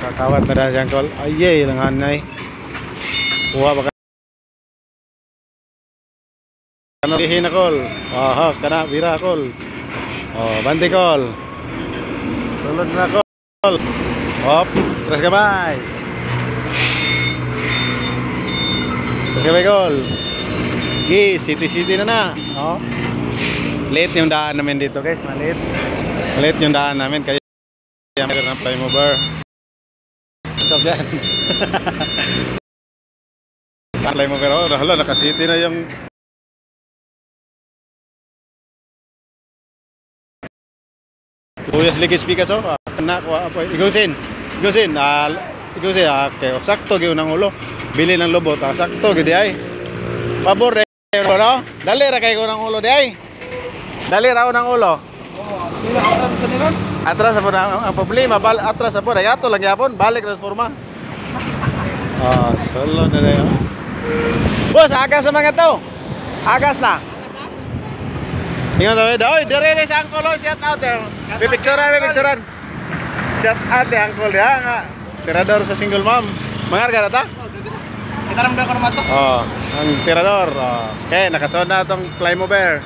Kakawat na dahil kol. Ayay, langanay. Kuha ba ka? Ano kihin na kol? Oh, kana, bira kol. Oh, bandi kol. Sulod na kol. Hop, terus kamay. Terus kamay kol. City na. Oh. Late yung daan namin dito guys, maliit. Maliit yung daan namin kaya mayroon ng fly mover. So dyan. Fly mover, oh, hala, naka-city na yung Uyas ligis pikas, oh. Anak ko apa igusin. Igusin, okay. Sakto gyud nang ulo. Bili ng lubot, sakto gyud ay. Pabor no? Dali ra kay ko ng ulo di ay. Dali ra ng ulo. Atras sa ang problema, atras sa pura. Yato lang yapon, balik ra sa forma. Ah, solo na dayo. Boss, agas sa mga to. Agas na. Ingat daw, dire sa angkol, shout out there. Pipicturean. Shout out the angkol ya, nga. Tirador sa single mom. Mangarga na ta? Kita ram ko naman to. Oh, ang tirador. Okay, nakasunod na tong fly mover.